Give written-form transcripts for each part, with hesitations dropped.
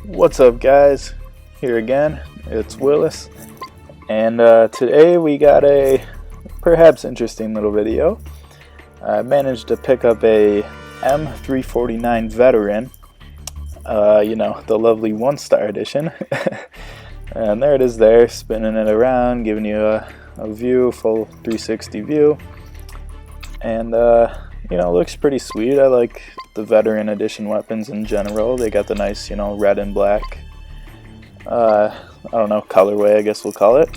What's up, guys? Here again, it's Willis, and today we got a perhaps interesting little video. I managed to pick up a M349 Veteran, the lovely 1-star edition, and there it is there, spinning it around, giving you a full 360 view, and looks pretty sweet. I like the Veteran Edition weapons in general. They got the nice, red and black, I don't know, colorway, I guess we'll call it.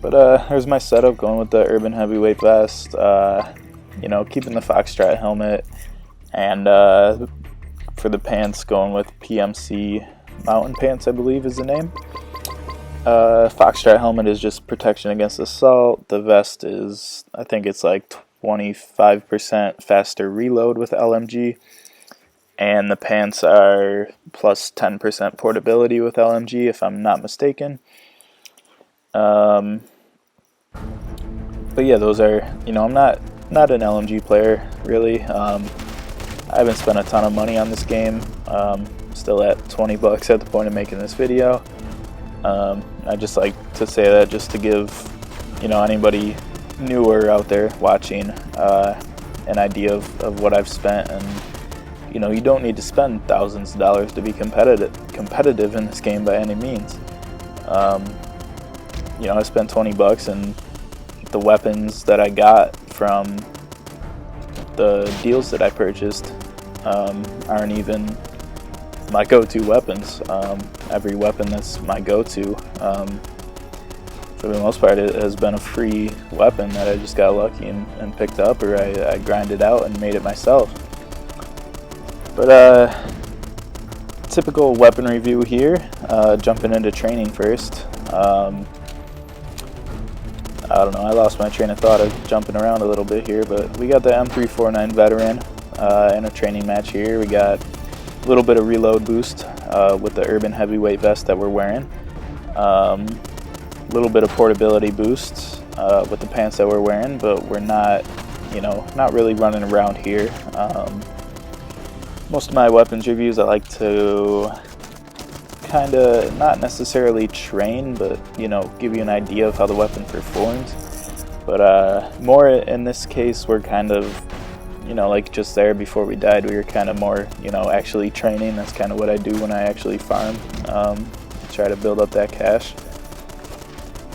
But here's my setup, going with the Urban Heavyweight Vest, keeping the Foxtrot helmet, and for the pants, going with PMC Mountain Pants, I believe is the name. Foxtrot helmet is just protection against assault. The vest is, I think it's like 25% faster reload with LMG, and the pants are plus 10% portability with LMG, if I'm not mistaken. But yeah, those are, I'm not an LMG player really. I haven't spent a ton of money on this game. Still at 20 bucks at the point of making this video. I just like to say that just to give anybody newer out there watching an idea of what I've spent. And you don't need to spend thousands of dollars to be competitive in this game by any means. I spent 20 bucks, and the weapons that I got from the deals that I purchased aren't even my go-to weapons. Every weapon that's my go-to, for the most part, it has been a free weapon that I just got lucky and picked up, or I grinded out and made it myself. But typical weapon review here, jumping into training first. I don't know, I lost my train of thought of jumping around a little bit here, but we got the M349 Veteran in a training match here. We got a little bit of reload boost with the Urban Heavyweight Vest that we're wearing. A little bit of portability boost with the pants that we're wearing, but we're not, not really running around here. Most of my weapons reviews, I like to kind of not necessarily train, but give you an idea of how the weapon performs. But more in this case, we're kind of like just there before we died, we were kind of more actually training. That's kind of what I do when I actually farm, try to build up that cash.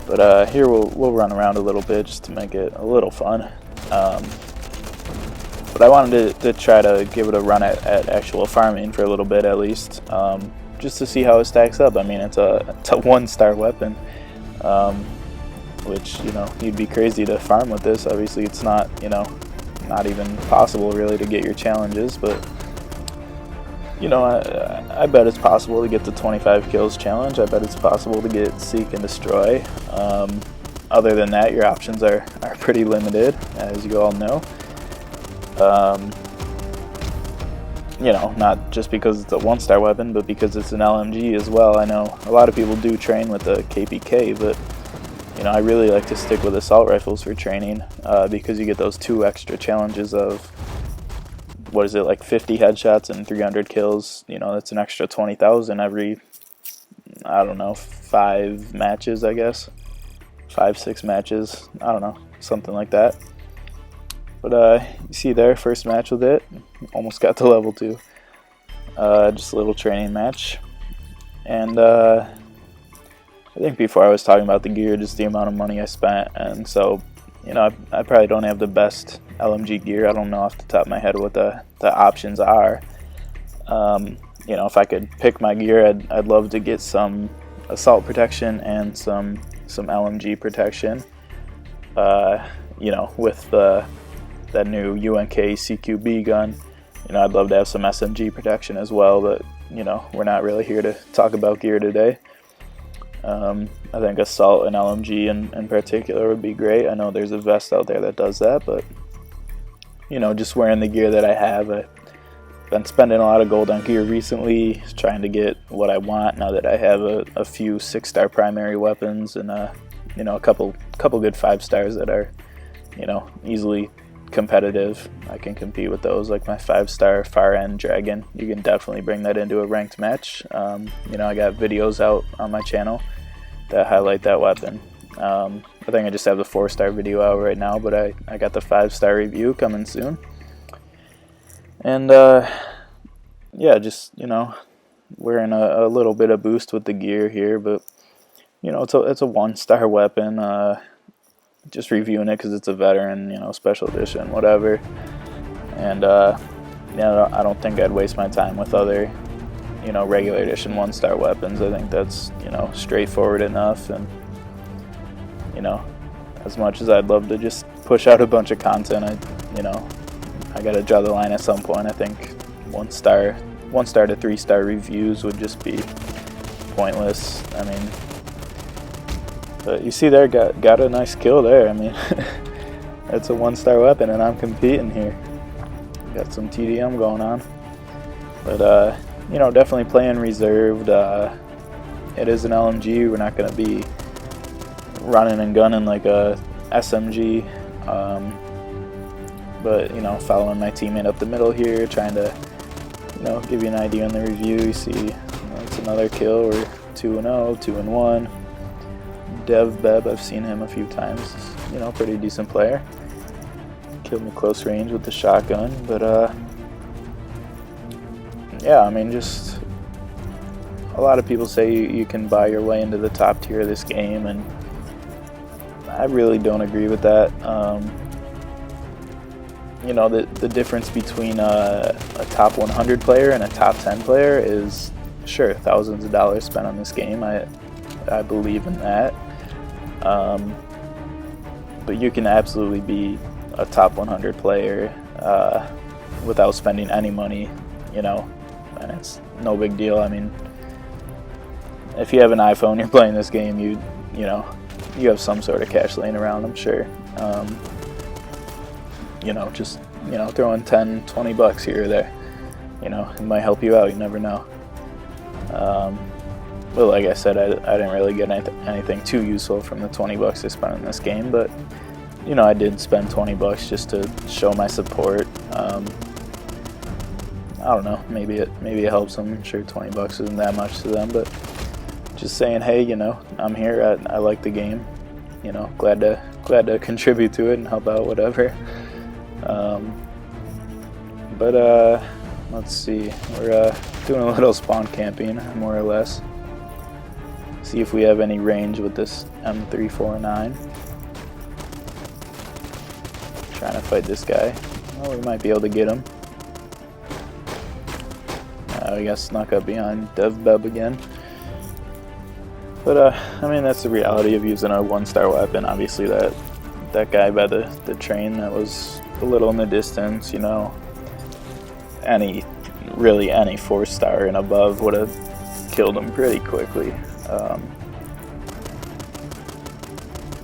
But here we'll run around a little bit just to make it a little fun. But I wanted to try to give it a run at actual farming for a little bit at least, just to see how it stacks up. I mean, it's a 1-star weapon, which you'd be crazy to farm with this. Obviously, it's not not even possible really to get your challenges, but I bet it's possible to get the 25 kills challenge. I bet it's possible to get Seek and Destroy. Other than that, your options are pretty limited, as you all know. Not just because it's a 1-star weapon, but because it's an LMG as well. I know a lot of people do train with the KPK, but I really like to stick with assault rifles for training, because you get those 2 extra challenges of, what is it, like 50 headshots and 300 kills. That's an extra 20,000 every, I don't know, 5 matches, I guess. 5-6 matches, I don't know, something like that. But you see there, first match with it, almost got to level 2. Just a little training match. And I think before I was talking about the gear, just the amount of money I spent, and so I probably don't have the best LMG gear. I don't know off the top of my head what the options are. If I could pick my gear, I'd love to get some assault protection and some LMG protection. With that new UNK CQB gun, I'd love to have some SMG protection as well, but we're not really here to talk about gear today. I think assault and LMG in particular would be great. I know there's a vest out there that does that, but just wearing the gear that I have, I've been spending a lot of gold on gear recently, trying to get what I want now that I have a few 6-star primary weapons and a couple good 5-stars that are easily competitive. I can compete with those, like my 5-star far end dragon. You can definitely bring that into a ranked match. You know, I got videos out on my channel that highlight that weapon. I think I just have the 4-star video out right now, but I got the 5-star review coming soon. And yeah, just, you know, wearing a little bit of boost with the gear here, but you know, it's a 1-star weapon. Just reviewing it because it's a veteran, you know, special edition, whatever. And you know, I don't think I'd waste my time with other, you know, regular edition 1-star weapons. I think that's, you know, straightforward enough. And you know, as much as I'd love to just push out a bunch of content, you know, I gotta draw the line at some point. I think 1-star to 3-star reviews would just be pointless. I mean, but you see there, got a nice kill there. I mean, that's a 1-star weapon, and I'm competing here. Got some TDM going on, but you know, definitely playing reserved. It is an LMG. We're not gonna be running and gunning like a SMG, but you know, following my teammate up the middle here, trying to, you know, give you an idea on the review. You see, you know, it's another kill. We're 2-0, 2-1. Dev Beb, I've seen him a few times. He's, you know, pretty decent player. Killed me close range with the shotgun, but yeah, I mean, just a lot of people say you can buy your way into the top tier of this game, and I really don't agree with that. You know, the difference between a top 100 player and a top 10 player is, sure, thousands of dollars spent on this game. I believe in that. But you can absolutely be a top 100 player without spending any money, you know, and it's no big deal. I mean, if you have an iPhone, you're playing this game, you know, you have some sort of cash laying around, I'm sure. You know, just, you know, throwing 10, 20 bucks here or there, you know, it might help you out, you never know. But like I said, I didn't really get anything too useful from the 20 bucks I spent in this game, but you know, I did spend 20 bucks just to show my support. I don't know, maybe it helps them. I'm sure 20 bucks isn't that much to them, but just saying, hey, you know, I'm here, I like the game, you know, glad to contribute to it and help out, whatever. But let's see, we're doing a little spawn camping, more or less. See if we have any range with this M349. Trying to fight this guy. Oh, we might be able to get him. We got snuck up behind DevBeb again. But I mean, that's the reality of using a 1-star weapon. Obviously, that guy by the train that was a little in the distance, you know, really any 4-star and above would have killed him pretty quickly.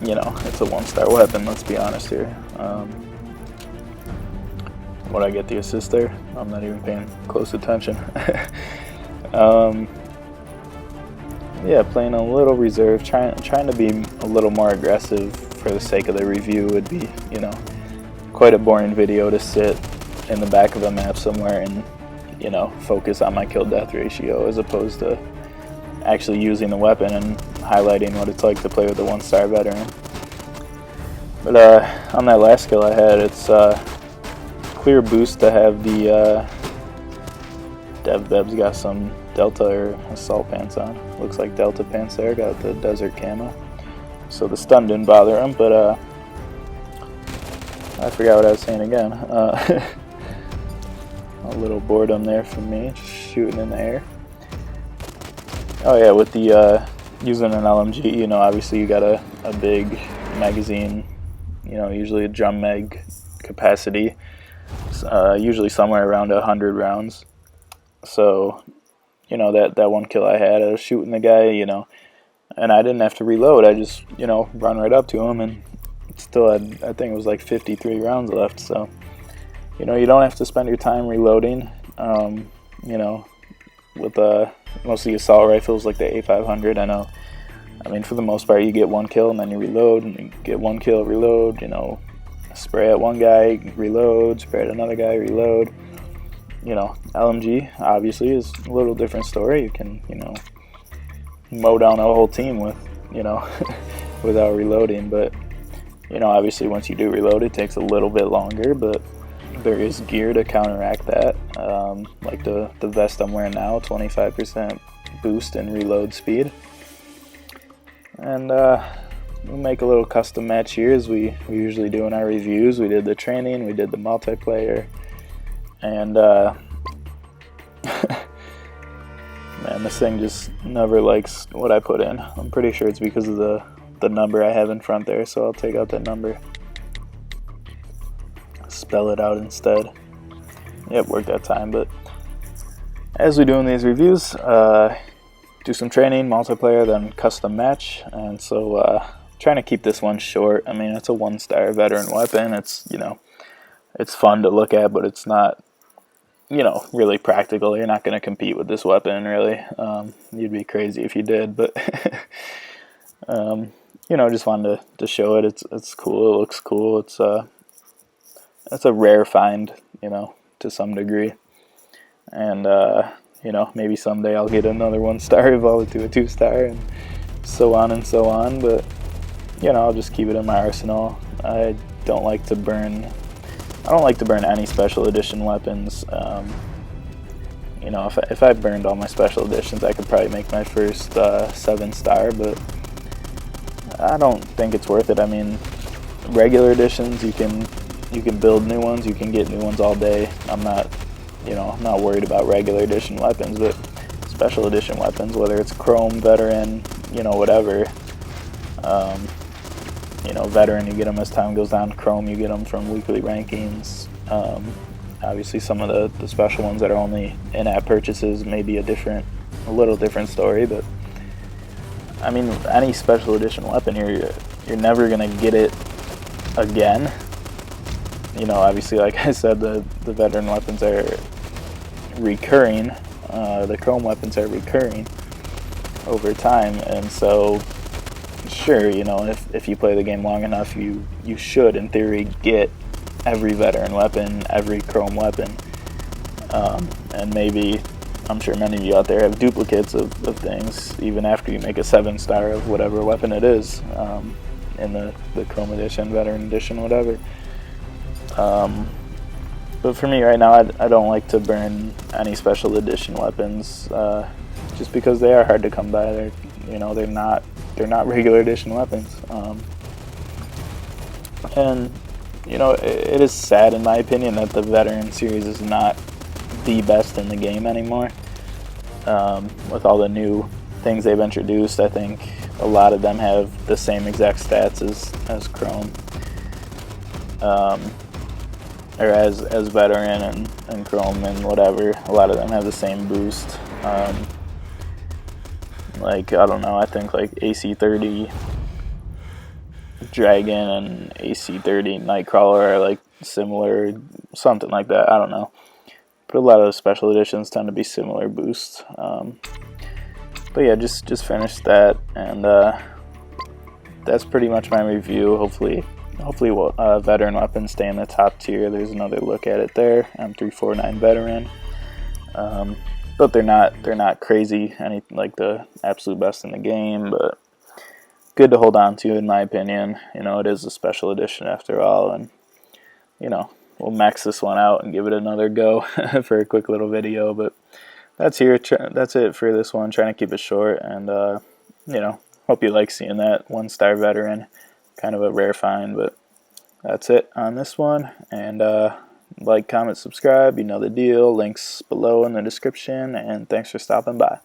You know, it's a 1-star weapon, let's be honest here. Would I get the assist there? I'm not even paying close attention. Yeah, playing a little reserve, trying to be a little more aggressive for the sake of the review would be, you know, quite a boring video to sit in the back of a map somewhere and, you know, focus on my kill-death ratio as opposed to actually using the weapon and highlighting what it's like to play with a 1-star veteran. But on that last kill I had, it's clear boost to have the DevBeb's got some Delta or assault pants on. Looks like Delta pants there, got the desert camo. So the stun didn't bother him, but I forgot what I was saying again. A little boredom there from me, just shooting in the air. Oh yeah, with the using an LMG, you know, obviously you got a big magazine, you know, usually a drum mag capacity, usually somewhere around 100 rounds. So, you know, that one kill I had, I was shooting the guy, you know, and I didn't have to reload. I just, you know, run right up to him and still had, I think it was like 53 rounds left. So, you know, you don't have to spend your time reloading. You know, with most of the assault rifles like the A500, I mean, for the most part, you get one kill and then you reload, and you get one kill, reload, you know, spray at one guy, reload, spray at another guy, reload. You know, LMG obviously is a little different story. You can, you know, mow down a whole team with, you know, without reloading. But, you know, obviously once you do reload, it takes a little bit longer, but there is gear to counteract that. Like the vest I'm wearing now, 25% boost in reload speed. And we'll make a little custom match here as we usually do in our reviews. We did the training, we did the multiplayer, and man, this thing just never likes what I put in. I'm pretty sure it's because of the number I have in front there, so I'll take out that number. Spell it out instead. Yep, worked that time. But as we do in these reviews, do some training, multiplayer, then custom match. And so trying to keep this one short. I mean, it's a 1-star veteran weapon. It's, you know, it's fun to look at, but it's not, you know, really practical. You're not going to compete with this weapon, really. You'd be crazy if you did, but you know, just wanted to show it. It's cool. It looks cool. It's a rare find, you know, to some degree. And you know, maybe someday I'll get another 1-star, evolve it to a 2-star, and so on and so on. But you know, I'll just keep it in my arsenal. I don't like to burn any special edition weapons. You know, if I burned all my special editions, I could probably make my first 7-star, but I don't think it's worth it. I mean, regular editions, you can build new ones, you can get new ones all day. I'm not, you know, I'm not worried about regular edition weapons, but special edition weapons, whether it's Chrome, Veteran, you know, whatever. You know, Veteran, you get them as time goes on. Chrome, you get them from weekly rankings. Obviously, some of the special ones that are only in-app purchases may be a little different story. But I mean, any special edition weapon, you're never gonna get it again. You know, obviously, like I said, the veteran weapons are recurring. The Chrome weapons are recurring over time, and so sure, you know, if you play the game long enough, you should, in theory, get every veteran weapon, every Chrome weapon, and maybe, I'm sure many of you out there have duplicates of things, even after you make a 7-star of whatever weapon it is, in the Chrome edition, veteran edition, whatever. But for me right now, I don't like to burn any special edition weapons, just because they are hard to come by. They're not regular edition weapons. And you know, it is sad, in my opinion, that the veteran series is not the best in the game anymore. With all the new things they've introduced, I think a lot of them have the same exact stats as Chrome, or as Veteran and Chrome and whatever. A lot of them have the same boost. Like, I don't know, I think like AC30 Dragon and AC30 Nightcrawler are like similar, something like that, I don't know. But a lot of the special editions tend to be similar boosts. But yeah, just finished that, and that's pretty much my review. Hopefully veteran weapons stay in the top tier. There's another look at it there, M349 Veteran. But they're not crazy, any like the absolute best in the game, but good to hold on to, in my opinion. You know, it is a special edition after all, and you know, we'll max this one out and give it another go for a quick little video. But that's it for this one. Trying to keep it short, and you know, hope you like seeing that 1-star veteran. Kind of a rare find, but that's it on this one. And like, comment, subscribe, you know the deal. Links below in the description, and thanks for stopping by.